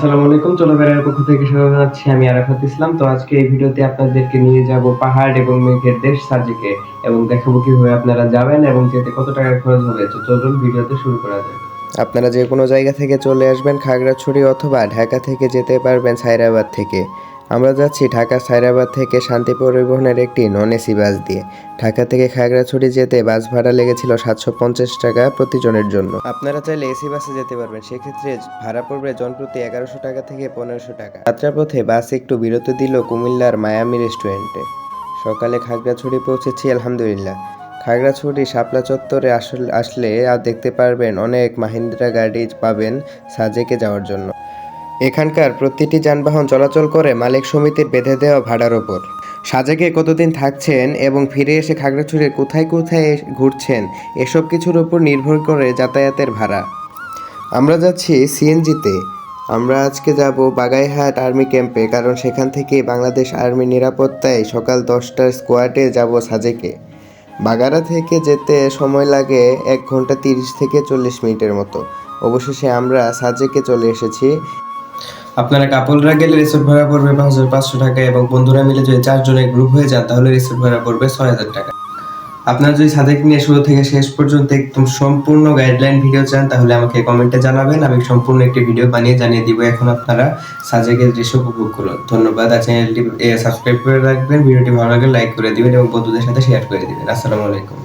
আসসালামু আলাইকুম। চলো বেড়ার পক্ষ থেকে স্বাগত জানাচ্ছি। আমি আরাফাত ইসলাম। তো আজকে এই ভিডিওতে আপনাদেরকে নিয়ে যাব পাহাড় এবং মেঘের দেশ সাজেকে এবং দেখাবো কিভাবে আপনারা যাবেন এবং যেতে কত টাকা খরচ হবে। তো চলুন ভিডিওতে শুরু করা যাক। আপনারা যে কোনো জায়গা থেকে চলে আসবেন খাগড়াছড়ি অথবা ঢাকা থেকে যেতে পারবেন সায়রাবাদ থেকে। আমরা যাচ্ছি ঢাকা সায়রাবাদ থেকে শান্তি পরিবহনের একটি নন এসি বাস দিয়ে। ঢাকা থেকে খাগড়াছড়ি যেতে বাস ভাড়া লেগেছিল 750 টাকা প্রতিজনের জন্য। আপনারা চাইলে এসি বাসে যেতে পারবেন, সেক্ষেত্রে ভাড়া পড়বে জনপ্রতি 1100 টাকা থেকে 1500 টাকা। যাত্রাপথে বাস একটু বিরতি দিল কুমিল্লার মায়ামি রেস্টুরেন্টে। সকালে খাগড়াছড়ি পৌঁছেছি আলহামদুলিল্লাহ। খাগড়াছড়ি শাপলা চত্বরে আসলে আর দেখতে পারবেন অনেক মাহিন্দ্রা গাড়ি পাবেন সাজেকে যাওয়ার জন্য। এখানকার প্রতিটি যানবাহন চলাচল করে মালিক সমিতির বেঁধে দেওয়া ভাড়ার ওপর। সাজেকে কতদিন থাকছেন এবং ফিরে এসে খাগড়াছড়ির কোথায় কোথায় ঘুরছেন, এসব কিছুর উপর নির্ভর করে যাতায়াতের ভাড়া। আমরা যাচ্ছি সিএনজিতে। আমরা আজকে যাব বাগাইহাট আর্মি ক্যাম্পে, কারণ সেখান থেকে বাংলাদেশ আর্মি নিরাপত্তায় সকাল 10টার স্কোয়াডে যাব সাজেকে। বাগারা থেকে যেতে সময় লাগে 1 ঘন্টা 30 থেকে 40 মিনিটের মতো। অবশেষে আমরা সাজেকে চলে এসেছি। আপনারা কাপলরা গেলে রিসোর্ট ভাড়া পড়বে 5500 টাকা এবং বন্ধুরা মিলে যদি 4 জনের গ্রুপ হয়ে যান তাহলে রিসোর্ট ভাড়া পড়বে 6000 টাকা। আপনারা যদি সাজেক নিয়ে শুরু থেকে শেষ পর্যন্ত একদম সম্পূর্ণ গাইডলাইন ভিডিও চান তাহলে আমাকে কমেন্টে জানাবেন। আমি সম্পূর্ণ একটি ভিডিও বানিয়ে জানিয়ে দিব। এখন আপনারা সাজেকের দৃশ্য উপভোগ করুন। ধন্যবাদ। আর চ্যানেলটি সাবস্ক্রাইব করে রাখবেন। ভিডিওটি ভালো লাগলে লাইক করে দিবেন এবং বন্ধুদের সাথে শেয়ার করে দিবেন। আসসালামু আলাইকুম।